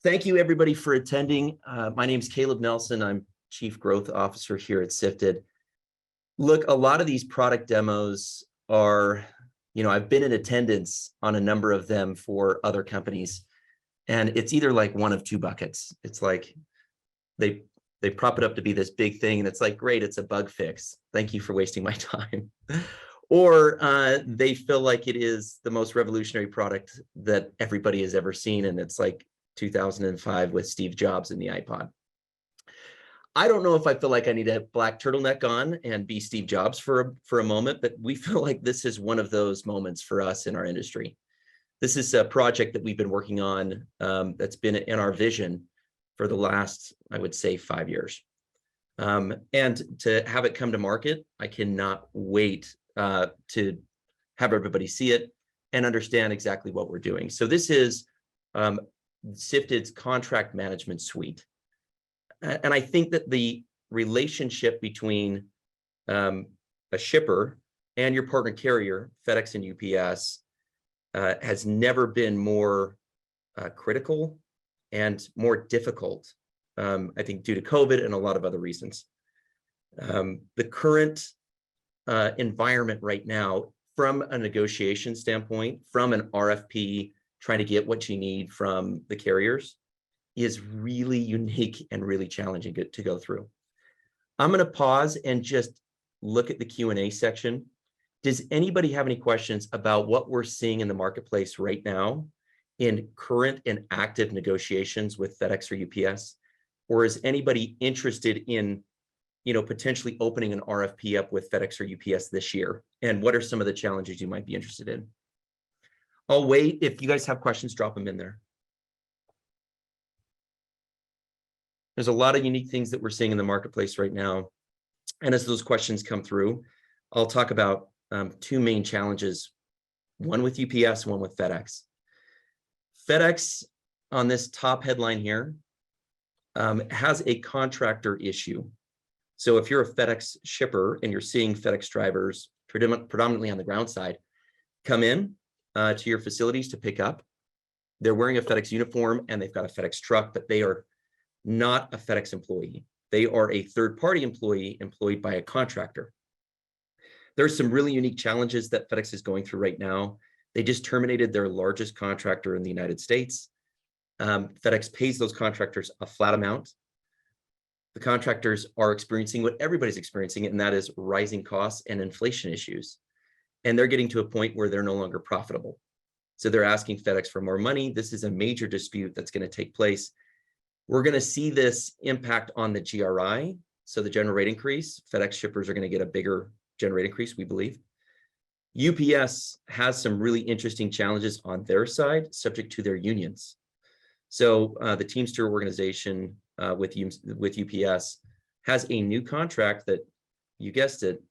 Thank you, everybody, for attending. My name is Caleb Nelson. I'm Chief Growth Officer here at Sifted. Look, a lot of these product demos are, I've been in attendance on a number of them for other companies, and it's either like one of two buckets. It's like they prop it up to be this big thing, and it's like, great, it's a bug fix. Thank you for wasting my time. Or they feel like it is the most revolutionary product that everybody has ever seen, and it's like 2005 with Steve Jobs and the iPod. I don't know if I feel like I need a black turtleneck on and be Steve Jobs for a moment, but we feel like this is one of those moments for us in our industry. This is a project that we've been working on that's been in our vision for the last, I would say, 5 years. And to have it come to market, I cannot wait to have everybody see it and understand exactly what we're doing. So this is Sifted's contract management suite. And I think that the relationship between a shipper and your partner carrier, FedEx and UPS, has never been more critical and more difficult, I think, due to COVID and a lot of other reasons. The current environment right now, from a negotiation standpoint, from an RFP, trying to get what you need from the carriers, is really unique and really challenging to go through. I'm going to pause and just look at the Q&A section. Does anybody have any questions about what we're seeing in the marketplace right now in current and active negotiations with FedEx or UPS? Or is anybody interested in, potentially opening an RFP up with FedEx or UPS this year? And what are some of the challenges you might be interested in? I'll wait. If you guys have questions, drop them in there. There's a lot of unique things that we're seeing in the marketplace right now. And as those questions come through, I'll talk about two main challenges, one with UPS, one with FedEx. FedEx, on this top headline here, has a contractor issue. So if you're a FedEx shipper and you're seeing FedEx drivers predominantly on the ground side come in to your facilities to pick up, they're wearing a FedEx uniform and they've got a FedEx truck, but they are not a FedEx employee. They are a third-party employee employed by a contractor. There's some really unique challenges that FedEx is going through right now. They just terminated their largest contractor in the United States. FedEx pays those contractors a flat amount. The contractors are experiencing what everybody's experiencing, and that is rising costs and inflation issues. And they're getting to a point where they're no longer profitable. So they're asking FedEx for more money. This is a major dispute that's going to take place. We're going to see this impact on the GRI, so the general rate increase. FedEx shippers are going to get a bigger general rate increase, we believe. UPS has some really interesting challenges on their side, subject to their unions. So the Teamster organization with UPS has a new contract that, you guessed it,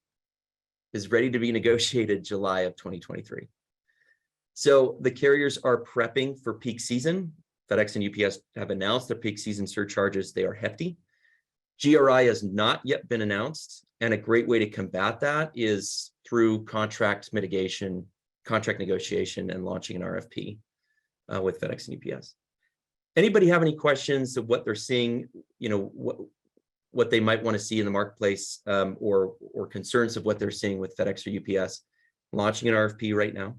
is ready to be negotiated July of 2023. So the carriers are prepping for peak season. FedEx and UPS have announced their peak season surcharges. They are hefty. GRI has not yet been announced, and a great way to combat that is through contract mitigation, contract negotiation, and launching an RFP with FedEx and UPS. Anybody have any questions of what they're seeing, what they might want to see in the marketplace, or concerns of what they're seeing with FedEx or UPS launching an RFP right now?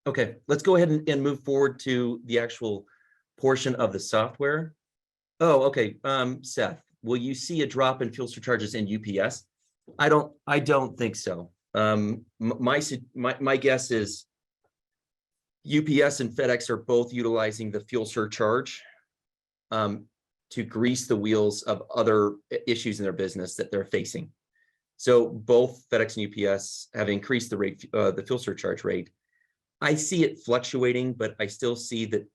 Okay, let's go ahead and move forward to the actual portion of the software. Oh, okay. Seth, will you see a drop in fuel surcharges in UPS? I don't think so. My guess is UPS and FedEx are both utilizing the fuel surcharge to grease the wheels of other issues in their business that they're facing. So both FedEx and UPS have increased the rate, the fuel surcharge rate. I see it fluctuating, but I still see that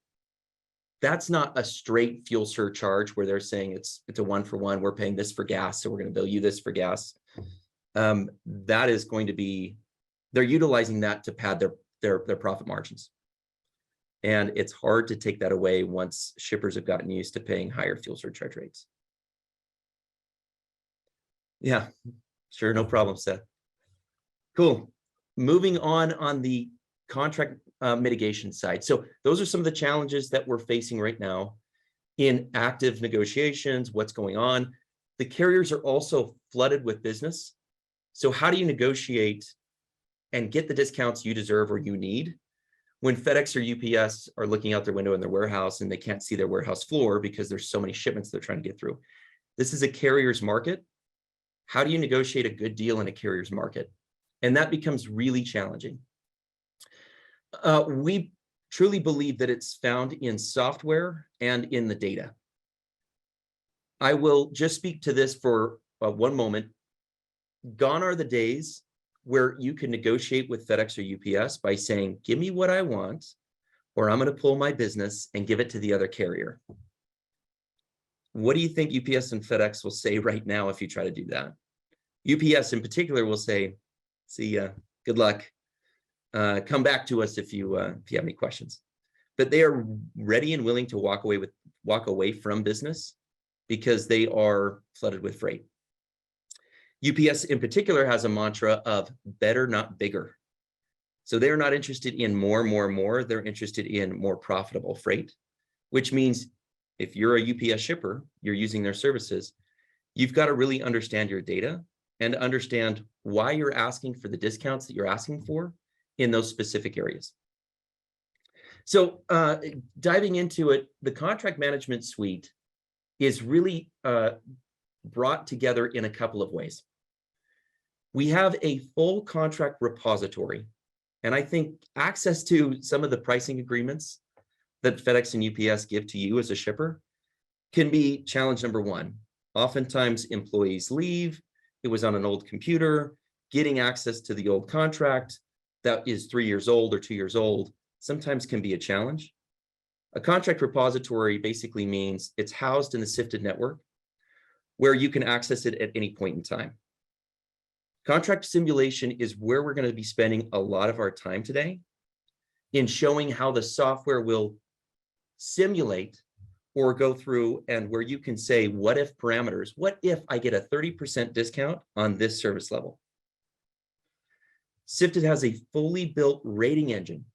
that's not a straight fuel surcharge where they're saying it's a one for one. We're paying this for gas, so we're going to bill you this for gas. That is going to be, they're utilizing that to pad their profit margins. And it's hard to take that away once shippers have gotten used to paying higher fuel surcharge rates. Yeah. Sure, no problem, Seth. Cool. Moving on the contract mitigation side. So those are some of the challenges that we're facing right now in active negotiations, what's going on. The carriers are also flooded with business. So how do you negotiate and get the discounts you deserve or you need when FedEx or UPS are looking out their window in their warehouse and they can't see their warehouse floor because there's so many shipments they're trying to get through? This is a carrier's market. How do you negotiate a good deal in a carrier's market? And that becomes really challenging. We truly believe that it's found in software and in the data. I will just speak to this for one moment. Gone are the days where you can negotiate with FedEx or UPS by saying, give me what I want, or I'm going to pull my business and give it to the other carrier. What do you think UPS and FedEx will say right now if you try to do that? UPS in particular will say, see ya, good luck. Come back to us if you have any questions. But they are ready and willing to walk away from business because they are flooded with freight. UPS in particular has a mantra of better, not bigger. So they're not interested in more. They're interested in more profitable freight, which means if you're a UPS shipper, you're using their services, you've got to really understand your data and understand why you're asking for the discounts that you're asking for in those specific areas. So diving into it, the contract management suite is really brought together in a couple of ways. We have a full contract repository, and I think access to some of the pricing agreements that FedEx and UPS give to you as a shipper can be challenge number one. Oftentimes employees leave, it was on an old computer, getting access to the old contract that is 3 years old or 2 years old sometimes can be a challenge. A contract repository basically means it's housed in the Sifted network where you can access it at any point in time. Contract simulation is where we're going to be spending a lot of our time today in showing how the software will simulate or go through and where you can say, what if parameters? What if I get a 30% discount on this service level? Sifted has a fully built rating engine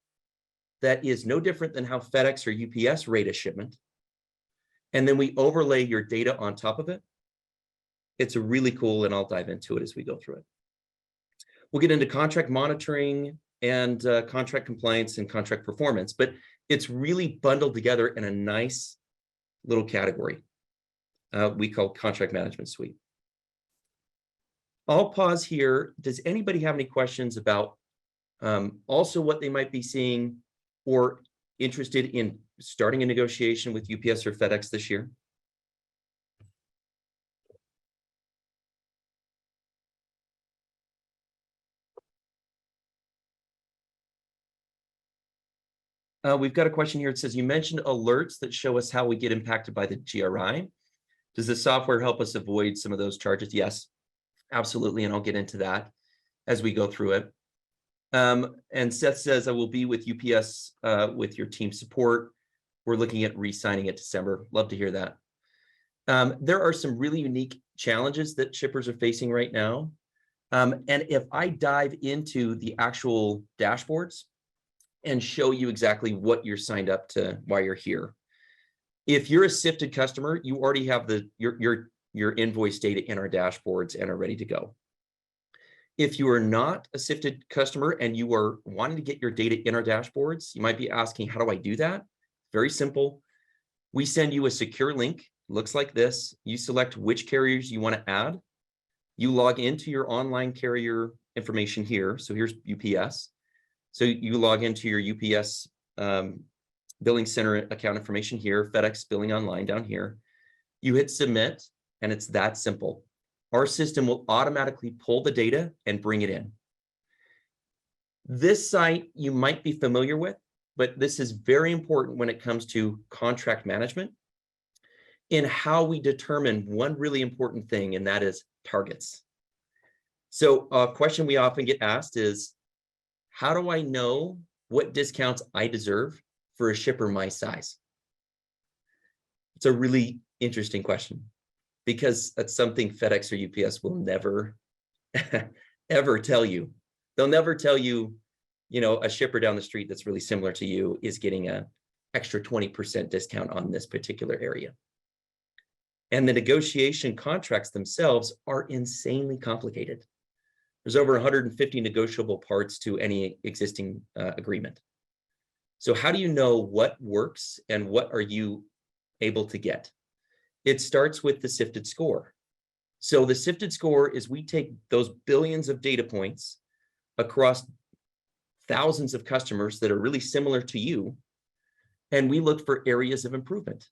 that is no different than how FedEx or UPS rate a shipment. And then we overlay your data on top of it. It's a really cool, and I'll dive into it as we go through it. We'll get into contract monitoring and contract compliance and contract performance, but it's really bundled together in a nice little category we call contract management suite. I'll pause here. Does anybody have any questions about also what they might be seeing or interested in starting a negotiation with UPS or FedEx this year? We've got a question here. It says, you mentioned alerts that show us how we get impacted by the GRI. Does the software help us avoid some of those charges? Yes, absolutely. And I'll get into that as we go through it. And Seth says, I will be with UPS with your team support. We're looking at re-signing it December. Love to hear that. There are some really unique challenges that shippers are facing right now. And if I dive into the actual dashboards and show you exactly what you're signed up to, why you're here. If you're a Sifted customer, you already have your invoice data in our dashboards and are ready to go. If you are not a Sifted customer and you are wanting to get your data in our dashboards, you might be asking, how do I do that? Very simple. We send you a secure link, looks like this. You select which carriers you want to add. You log into your online carrier information here. So here's UPS. So you log into your UPS billing center account information here, FedEx billing online down here. You hit submit, and it's that simple. Our system will automatically pull the data and bring it in. This site you might be familiar with, but this is very important when it comes to contract management in how we determine one really important thing, and that is targets. So a question we often get asked is, how do I know what discounts I deserve for a shipper my size? It's a really interesting question because that's something FedEx or UPS will never ever tell you. They'll never tell you, a shipper down the street that's really similar to you is getting an extra 20% discount on this particular area. And the negotiation contracts themselves are insanely complicated. There's over 150 negotiable parts to any existing agreement. So how do you know what works and what are you able to get? It starts with the Sifted score. So the Sifted score is we take those billions of data points across thousands of customers that are really similar to you, and we look for areas of improvement.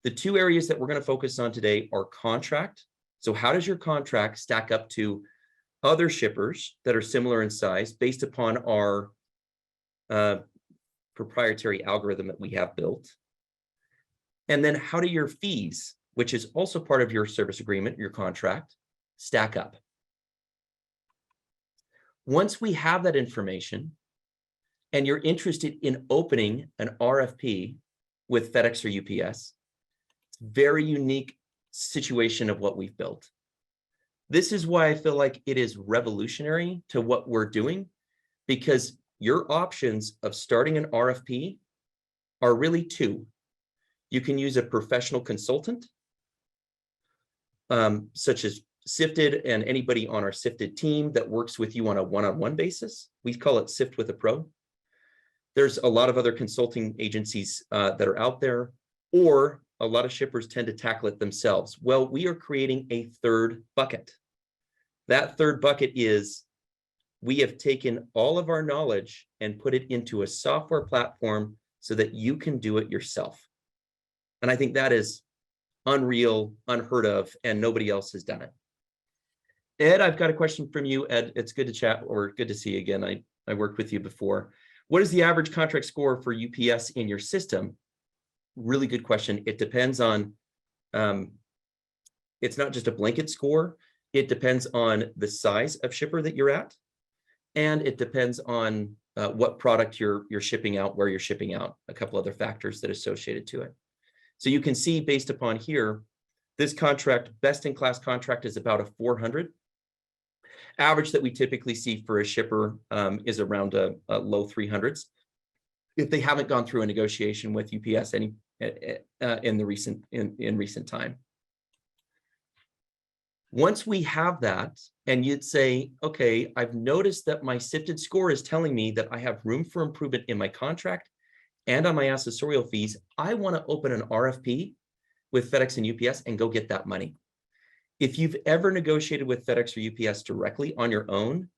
The two areas that we're going to focus on today are contract. So how does your contract stack up to other shippers that are similar in size based upon our proprietary algorithm that we have built? And then how do your fees, which is also part of your service agreement, your contract, stack up? Once we have that information and you're interested in opening an RFP with FedEx or UPS, it's a very unique situation of what we've built. This is why I feel like it is revolutionary to what we're doing, because your options of starting an RFP are really two. You can use a professional consultant, such as Sifted and anybody on our Sifted team that works with you on a one-on-one basis. We call it Sift with a Pro. There's a lot of other consulting agencies that are out there, or a lot of shippers tend to tackle it themselves. Well, we are creating a third bucket. That third bucket is we have taken all of our knowledge and put it into a software platform so that you can do it yourself. And I think that is unreal, unheard of, and nobody else has done it. Ed, I've got a question from you. Ed, it's good to chat, or good to see you again. I worked with you before. What is the average contract score for UPS in your system? Really good question. It depends on, it's not just a blanket score. It depends on the size of shipper that you're at. And it depends on what product you're shipping out, where you're shipping out, a couple other factors that are associated to it. So you can see based upon here, this contract, best-in-class contract, is about a 400. Average that we typically see for a shipper is around a low 300s. If they haven't gone through a negotiation with UPS in recent time. Once we have that, and you'd say, okay, I've noticed that my Sifted score is telling me that I have room for improvement in my contract and on my accessorial fees, I want to open an RFP with FedEx and UPS and go get that money. If you've ever negotiated with FedEx or UPS directly on your own,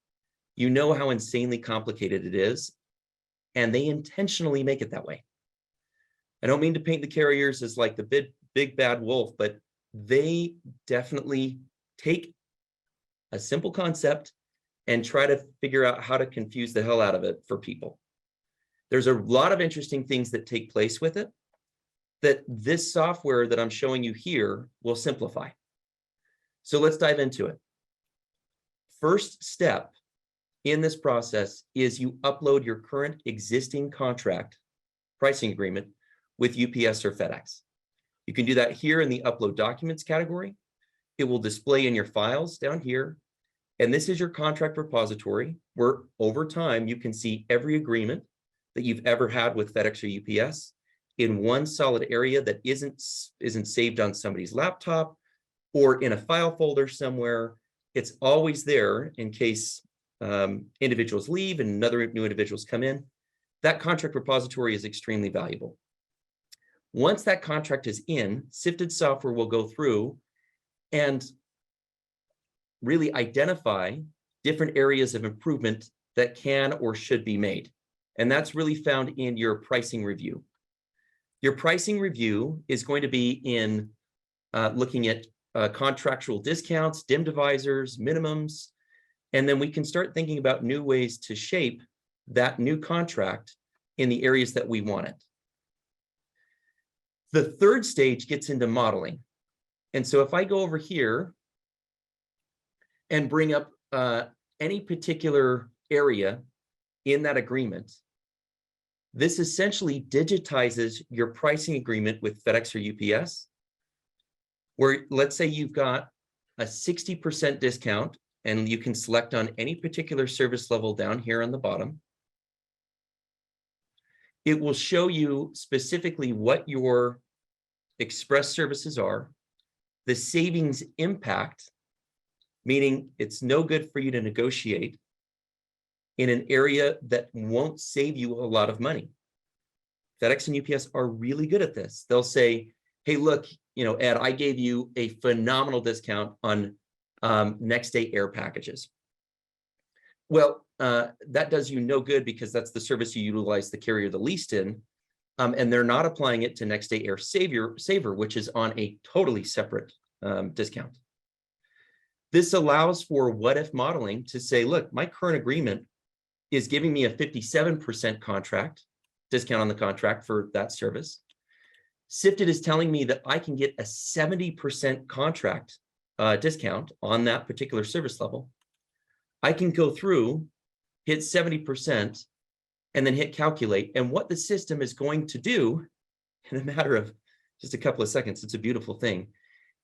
you know how insanely complicated it is, and they intentionally make it that way. I don't mean to paint the carriers as like the big bad wolf, but they definitely take a simple concept and try to figure out how to confuse the hell out of it for people. There's a lot of interesting things that take place with it that this software that I'm showing you here will simplify. So let's dive into it. First step in this process is you upload your current existing contract pricing agreement with UPS or FedEx. You can do that here in the upload documents category. It will display in your files down here. And this is your contract repository where over time you can see every agreement that you've ever had with FedEx or UPS in one solid area that isn't saved on somebody's laptop or in a file folder somewhere. It's always there in case individuals leave and other new individuals come in. That contract repository is extremely valuable. Once that contract is in, Sifted software will go through and really identify different areas of improvement that can or should be made. And that's really found in your pricing review. Your pricing review is going to be in looking at contractual discounts, dim divisors, minimums, and then we can start thinking about new ways to shape that new contract in the areas that we want it. The third stage gets into modeling. And so if I go over here and bring up any particular area in that agreement, this essentially digitizes your pricing agreement with FedEx or UPS, where let's say you've got a 60% discount and you can select on any particular service level down here on the bottom. It will show you specifically what your express services are, the savings impact, meaning it's no good for you to negotiate in an area that won't save you a lot of money. FedEx and UPS are really good at this. They'll say, hey, look, Ed, I gave you a phenomenal discount on next day air packages. Well, that does you no good because that's the service you utilize the carrier the least in. And they're not applying it to next day air saver, which is on a totally separate discount. This allows for what if modeling to say, look, my current agreement is giving me a 57% contract discount on the contract for that service. Sifted is telling me that I can get a 70% contract discount on that particular service level. I can go through, hit 70%, and then hit calculate. And what the system is going to do in a matter of just a couple of seconds, it's a beautiful thing,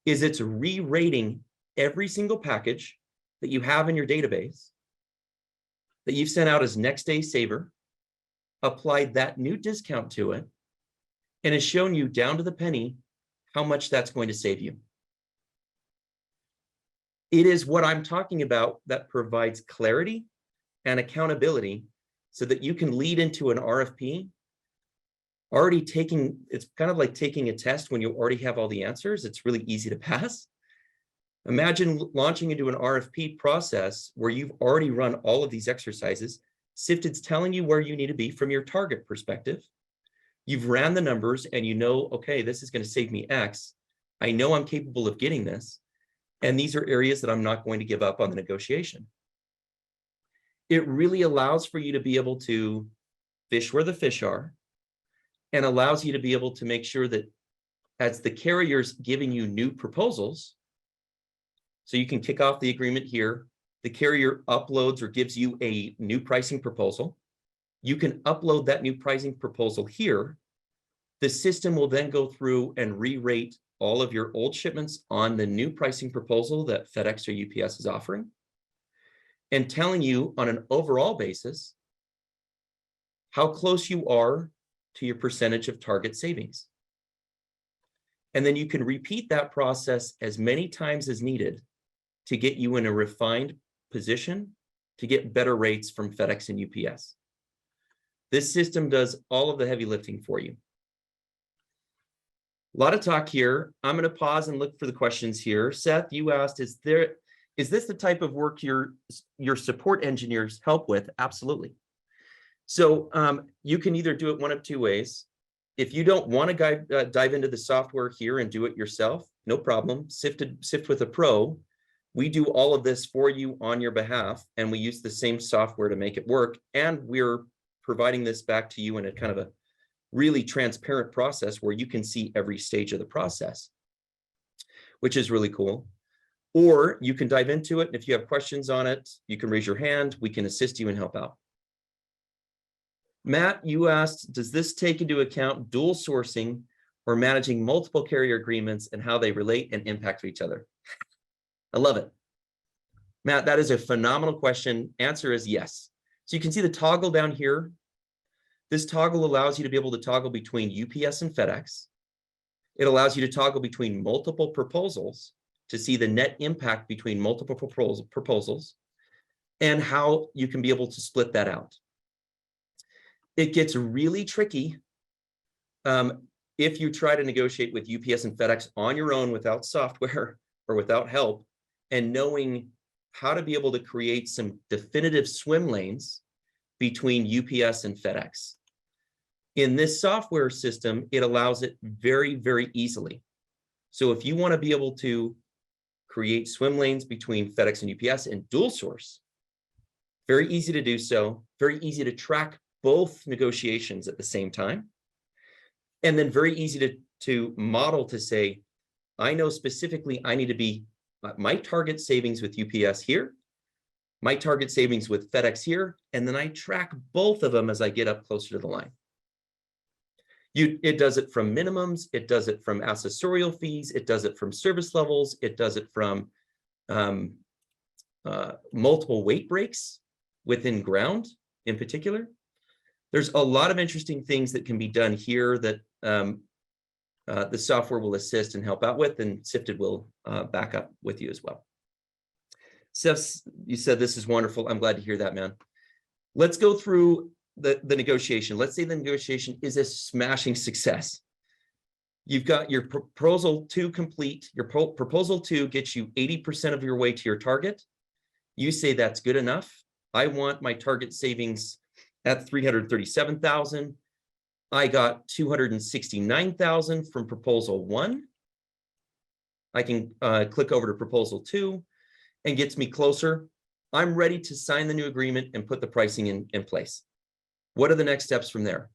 is it's re-rating every single package that you have in your database that you've sent out as next day saver, applied that new discount to it, and has shown you down to the penny how much that's going to save you. It is what I'm talking about that provides clarity and accountability so that you can lead into an RFP already taking, it's kind of like taking a test when you already have all the answers. It's really easy to pass. Imagine launching into an RFP process where you've already run all of these exercises. Sifted's telling you where you need to be from your target perspective. You've ran the numbers and you know, okay, this is going to save me X. I know I'm capable of getting this. And these are areas that I'm not going to give up on the negotiation. It really allows for you to be able to fish where the fish are and allows you to be able to make sure that as the carrier's giving you new proposals, so you can kick off the agreement here, the carrier uploads or gives you a new pricing proposal. You can upload that new pricing proposal here. The system will then go through and re-rate all of your old shipments on the new pricing proposal that FedEx or UPS is offering, and telling you on an overall basis how close you are to your percentage of target savings. And then you can repeat that process as many times as needed to get you in a refined position to get better rates from FedEx and UPS. This system does all of the heavy lifting for you. A lot of talk here. I'm going to pause and look for the questions here. Seth, you asked, is this the type of work your support engineers help with? Absolutely. So you can either do it one of two ways. If you don't want to dive into the software here and do it yourself, no problem. Sift with a pro. We do all of this for you on your behalf, and we use the same software to make it work. And we're providing this back to you in a kind of a really transparent process where you can see every stage of the process, which is really cool. Or you can dive into it. And if you have questions on it, you can raise your hand. We can assist you and help out. Matt, you asked, does this take into account dual sourcing or managing multiple carrier agreements and how they relate and impact each other? I love it. Matt, that is a phenomenal question. Answer is yes. So you can see the toggle down here. This toggle allows you to be able to toggle between UPS and FedEx. It allows you to toggle between multiple proposals to see the net impact between multiple proposals and how you can be able to split that out. It gets really tricky if you try to negotiate with UPS and FedEx on your own without software or without help, and knowing how to be able to create some definitive swim lanes between UPS and FedEx. In this software system, it allows it very, very easily. So if you want to be able to create swim lanes between FedEx and UPS and dual source, very easy to do so, very easy to track both negotiations at the same time, and then very easy to model to say, I know specifically I need to be my target savings with UPS here, my target savings with FedEx here, and then I track both of them as I get up closer to the line. It does it from minimums, it does it from accessorial fees, it does it from service levels, it does it from multiple weight breaks within ground in particular. There's a lot of interesting things that can be done here that the software will assist and help out with, and Sifted will back up with you as well. Seth, you said this is wonderful. I'm glad to hear that, man. Let's go through the negotiation. Let's say the negotiation is a smashing success. You've got your proposal 2 complete. Your proposal 2 gets you 80% of your way to your target. You say that's good enough. I want my target savings at 337,000. I got 269,000 from proposal 1. I can click over to proposal 2 and gets me closer. I'm ready to sign the new agreement and put the pricing in place. What are the next steps from there?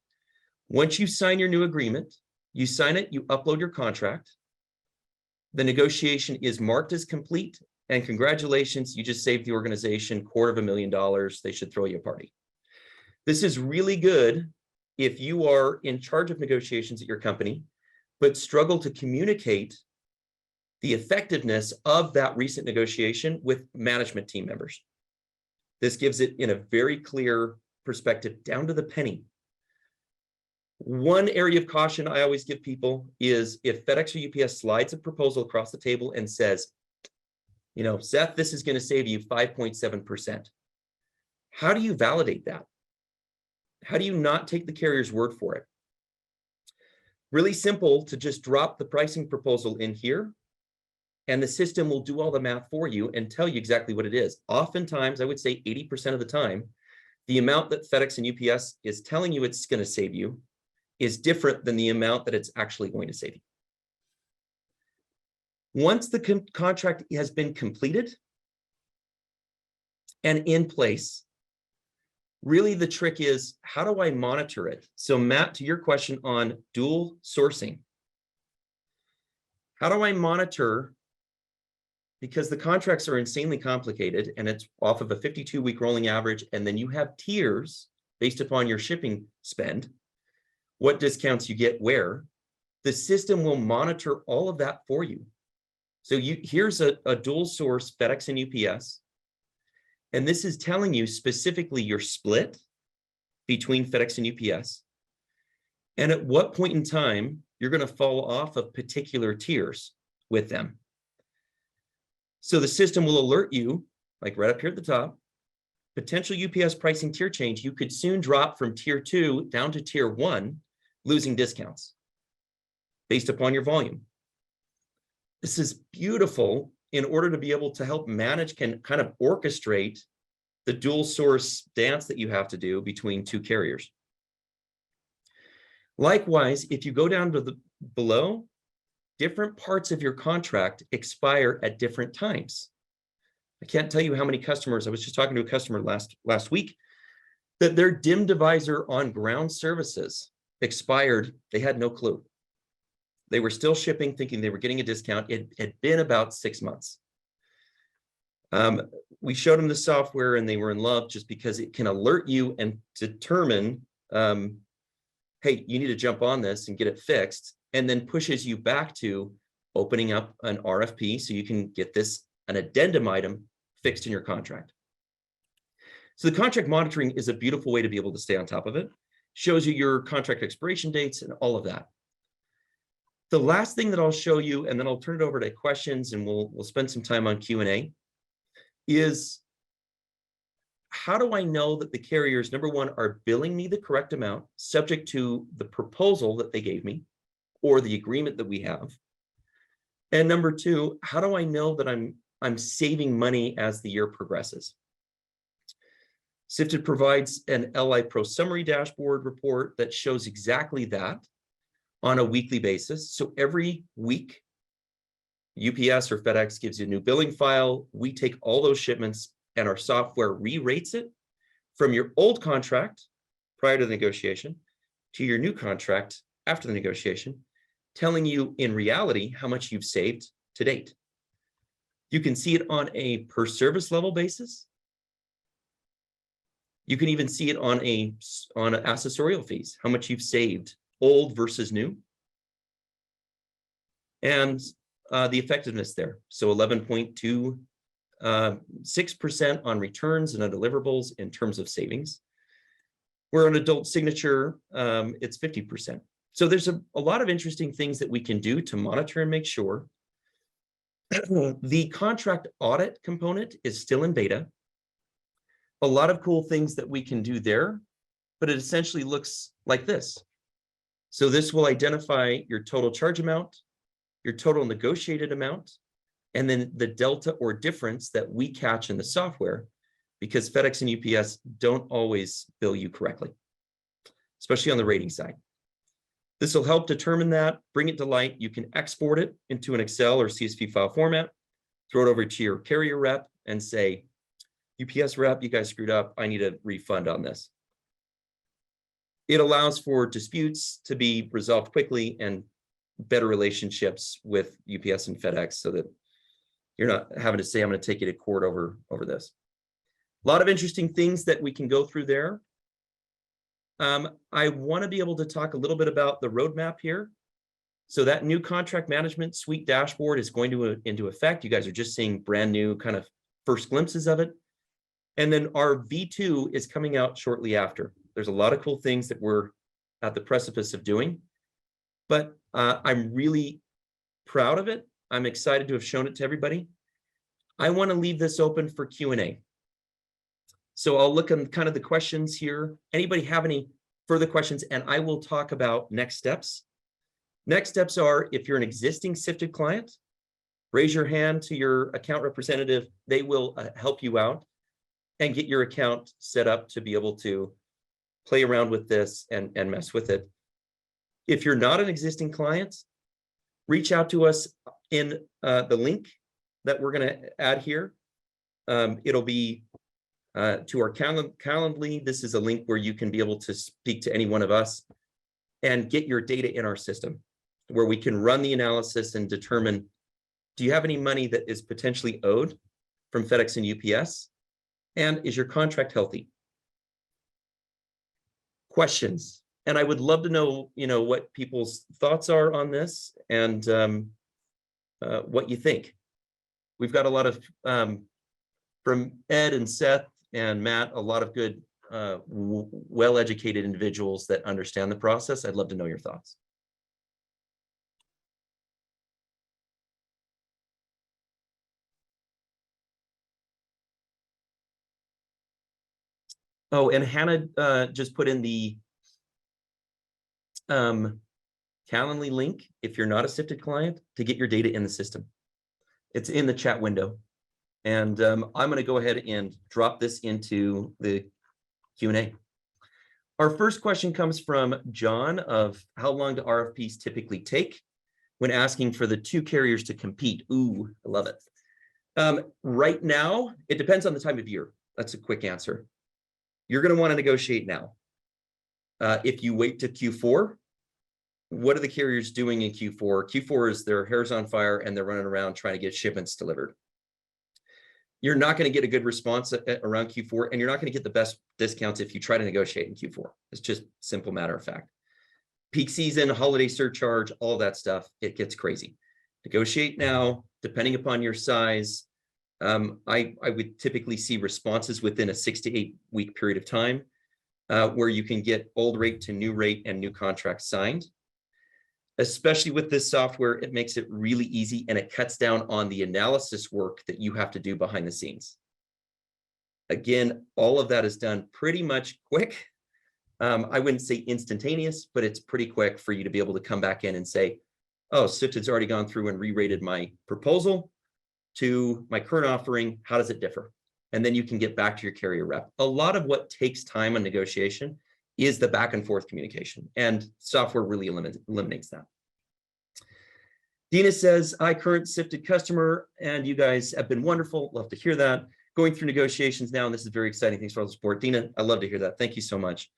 Once you sign your new agreement, you sign it, you upload your contract. The negotiation is marked as complete, and congratulations, you just saved the organization $250,000. They should throw you a party. This is really good if you are in charge of negotiations at your company, but struggle to communicate the effectiveness of that recent negotiation with management team members. This gives it in a very clear perspective, down to the penny. One area of caution I always give people is if FedEx or UPS slides a proposal across the table and says, you know, Seth, this is going to save you 5.7%. How do you validate that? How do you not take the carrier's word for it? Really simple to just drop the pricing proposal in here, and the system will do all the math for you and tell you exactly what it is. Oftentimes, I would say 80% of the time, the amount that FedEx and UPS is telling you it's going to save you is different than the amount that it's actually going to save you. Once the contract has been completed and in place, really the trick is, how do I monitor it? So Matt, to your question on dual sourcing, how do I monitor, because the contracts are insanely complicated and it's off of a 52-week rolling average, and then you have tiers based upon your shipping spend, what discounts you get where, the system will monitor all of that for you. So here's a dual source FedEx and UPS, and this is telling you specifically your split between FedEx and UPS, and at what point in time you're going to fall off of particular tiers with them. So the system will alert you, like right up here at the top, potential UPS pricing tier change. You could soon drop from tier 2 down to tier 1, losing discounts based upon your volume. This is beautiful in order to be able to help manage, can kind of orchestrate the dual source dance that you have to do between 2 carriers. Likewise, if you go down to the below, different parts of your contract expire at different times. I can't tell you how many customers, I was just talking to a customer last week, that their DIM divisor on ground services expired. They had no clue. They were still shipping, thinking they were getting a discount. It had been about 6 months. We showed them the software and they were in love, just because it can alert you and determine, hey, you need to jump on this and get it fixed, and then pushes you back to opening up an RFP so you can get an addendum item fixed in your contract. So the contract monitoring is a beautiful way to be able to stay on top of it. Shows you your contract expiration dates and all of that. The last thing that I'll show you, and then I'll turn it over to questions and we'll spend some time on Q&A, is how do I know that the carriers, number one, are billing me the correct amount subject to the proposal that they gave me or the agreement that we have? And number two, how do I know that I'm saving money as the year progresses? Sifted provides an LI Pro summary dashboard report that shows exactly that on a weekly basis. So every week, UPS or FedEx gives you a new billing file. We take all those shipments and our software re-rates it from your old contract prior to the negotiation to your new contract after the negotiation, telling you in reality how much you've saved to date. You can see it on a per service level basis. You can even see it on accessorial fees, how much you've saved, old versus new. And the effectiveness there. So 11.2 6% on returns and undeliverables in terms of savings. Where on adult signature, it's 50%. So there's a lot of interesting things that we can do to monitor and make sure. The contract audit component is still in beta. A lot of cool things that we can do there, but it essentially looks like this. So this will identify your total charge amount, your total negotiated amount, and then the delta or difference that we catch in the software, because FedEx and UPS don't always bill you correctly, especially on the rating side. This will help determine that, bring it to light. You can export it into an Excel or CSV file format, throw it over to your carrier rep and say, UPS rep, you guys screwed up. I need a refund on this. It allows for disputes to be resolved quickly and better relationships with UPS and FedEx so that you're not having to say, I'm going to take you to court over this. A lot of interesting things that we can go through there. I want to be able to talk a little bit about the roadmap here. So that new contract management suite dashboard is going to into effect. You guys are just seeing brand new kind of first glimpses of it. And then our V2 is coming out shortly after. There's a lot of cool things that we're at the precipice of doing, but I'm really proud of it. I'm excited to have shown it to everybody. I want to leave this open for Q&A. So I'll look at kind of the questions here. Anybody have any further questions? And I will talk about next steps. Next steps are, if you're an existing Sifted client, raise your hand to your account representative. They will help you out and get your account set up to be able to play around with this and mess with it. If you're not an existing client, reach out to us in the link that we're going to add here. It'll be to our Calendly. This is a link where you can be able to speak to any one of us and get your data in our system, where we can run the analysis and determine, do you have any money that is potentially owed from FedEx and UPS? And is your contract healthy? Questions. And I would love to know, what people's thoughts are on this and what you think. We've got a lot of, from Ed and Seth and Matt, a lot of good, well-educated individuals that understand the process. I'd love to know your thoughts. Oh, and Hannah just put in the Calendly link if you're not a Sifted client to get your data in the system. It's in the chat window. And I'm going to go ahead and drop this into the Q&A. Our first question comes from John of how long do RFPs typically take when asking for the two carriers to compete? Ooh, I love it. Right now, it depends on the time of year. That's a quick answer. You're going to want to negotiate now. If you wait to Q4, what are the carriers doing in Q4? Q4 is their hair's on fire and they're running around trying to get shipments delivered. You're not going to get a good response around Q4, and you're not going to get the best discounts if you try to negotiate in Q4. It's just simple matter of fact. Peak season, holiday surcharge, all that stuff, it gets crazy. Negotiate now, depending upon your size. I would typically see responses within a 6 to 8 week period of time where you can get old rate to new rate and new contracts signed. Especially with this software, it makes it really easy and it cuts down on the analysis work that you have to do behind the scenes. Again, all of that is done pretty much quick. I wouldn't say instantaneous, but it's pretty quick for you to be able to come back in and say, oh, Sifted's already gone through and re-rated my proposal to my current offering. How does it differ? And then you can get back to your carrier rep. A lot of what takes time on negotiation is the back and forth communication, and software really eliminates that. Dina says, hi, current Sifted customer, and you guys have been wonderful. Love to hear that. Going through negotiations now, and this is very exciting. Thanks for all the support. Dina, I love to hear that. Thank you so much.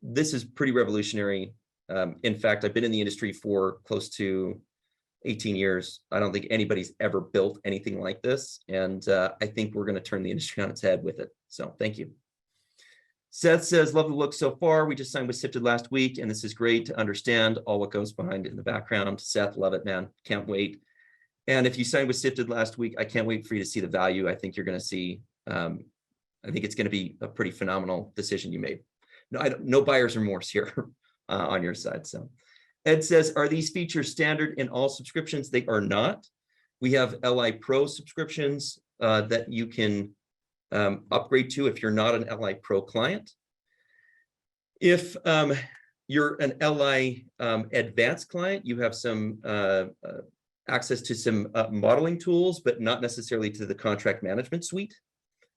This is pretty revolutionary. In fact, I've been in the industry for close to 18 years. I don't think anybody's ever built anything like this. And I think we're going to turn the industry on its head with it. So thank you. Seth says, love the look so far. We just signed with Sifted last week, and this is great to understand all what goes behind it in the background. Seth, love it, man. Can't wait. And if you signed with Sifted last week, I can't wait for you to see the value. I think you're going to see, I think it's going to be a pretty phenomenal decision you made. No buyer's remorse here on your side. So Ed says, are these features standard in all subscriptions? They are not. We have LI Pro subscriptions that you can upgrade to if you're not an LI Pro client. If you're an LI advanced client, you have some access to some modeling tools, but not necessarily to the contract management suite.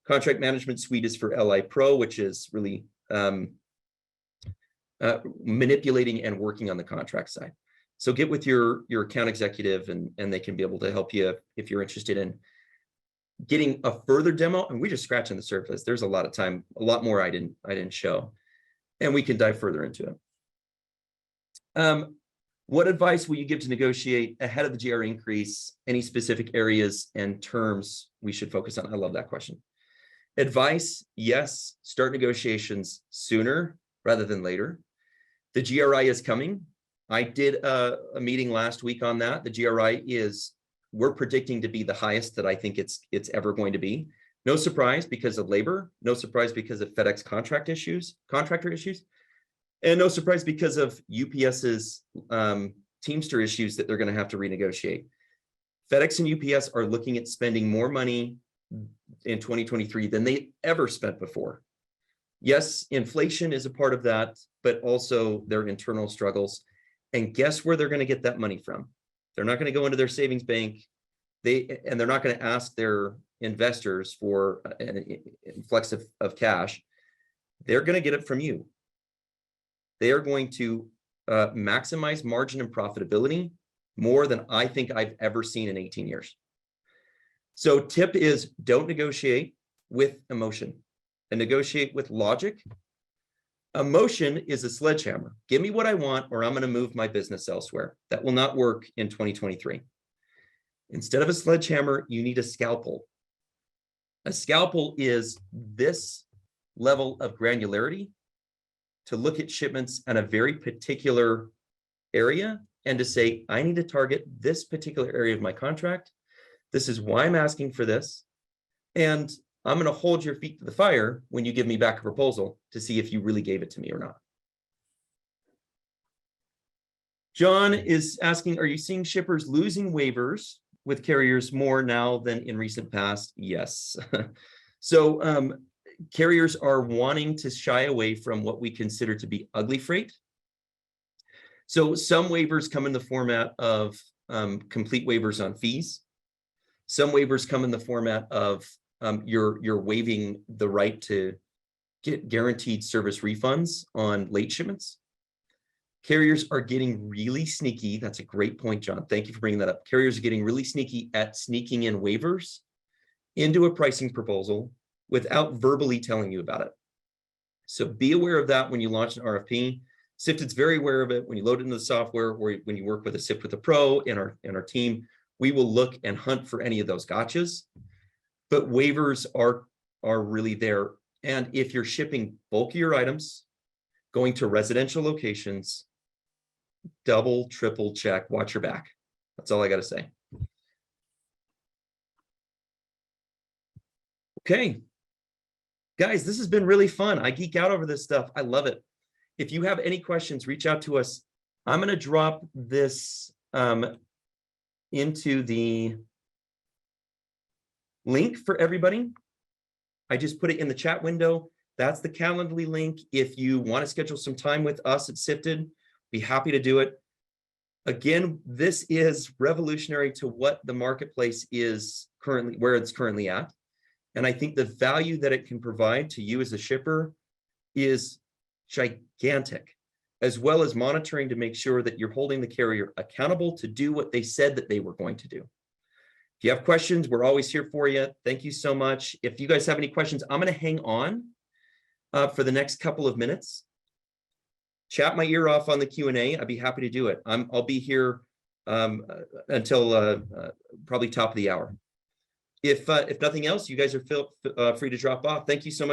Contract management suite is for LI Pro, which is really manipulating and working on the contract side. So get with your account executive and they can be able to help you if you're interested in getting a further demo. And we're just scratching the surface. There's a lot of time, a lot more I didn't show, and we can dive further into it. What advice will you give to negotiate ahead of the GR increase? Any specific areas and terms we should focus on? I love that question. Advice, yes, start negotiations sooner rather than later. The GRI is coming. I did a meeting last week on that. The GRI we're predicting to be the highest that I think it's ever going to be. No surprise because of labor, no surprise because of FedEx contractor issues, and no surprise because of UPS's Teamster issues that they're going to have to renegotiate. FedEx and UPS are looking at spending more money in 2023 than they ever spent before. Yes, inflation is a part of that, but also their internal struggles. And guess where they're going to get that money from? They're not going to go into their savings bank. They're not going to ask their investors for an influx of cash. They're going to get it from you. They are going to maximize margin and profitability more than I think I've ever seen in 18 years. So tip is don't negotiate with emotion and negotiate with logic. Emotion is a sledgehammer. Give me what I want or I'm going to move my business elsewhere. That will not work in 2023. Instead of a sledgehammer, you need a scalpel. A scalpel is this level of granularity to look at shipments in a very particular area and to say, I need to target this particular area of my contract. This is why I'm asking for this. And I'm going to hold your feet to the fire when you give me back a proposal to see if you really gave it to me or not. John is asking, are you seeing shippers losing waivers with carriers more now than in recent past? Yes. So carriers are wanting to shy away from what we consider to be ugly freight. So some waivers come in the format of complete waivers on fees. Some waivers come in the format of you're waiving the right to get guaranteed service refunds on late shipments. Carriers are getting really sneaky. That's a great point, John. Thank you for bringing that up. Carriers are getting really sneaky at sneaking in waivers into a pricing proposal without verbally telling you about it. So be aware of that when you launch an RFP. Sifted's very aware of it when you load it into the software or when you work with a Sift with a Pro in our team. We will look and hunt for any of those gotchas. But waivers are really there. And if you're shipping bulkier items, going to residential locations, double, triple check, watch your back. That's all I got to say. Okay. Guys, this has been really fun. I geek out over this stuff. I love it. If you have any questions, reach out to us. I'm going to drop this into the link for everybody. I just put it in the chat window. That's the Calendly link. If you want to schedule some time with us at Sifted, be happy to do it. Again, this is revolutionary to what the marketplace is currently, where it's currently at. And I think the value that it can provide to you as a shipper is gigantic, as well as monitoring to make sure that you're holding the carrier accountable to do what they said that they were going to do. If you have questions, we're always here for you. Thank you so much. If you guys have any questions, I'm going to hang on for the next couple of minutes. Chat my ear off on the Q&A. I'd be happy to do it. I'll be here until probably top of the hour. If nothing else, you guys are free to drop off. Thank you so much.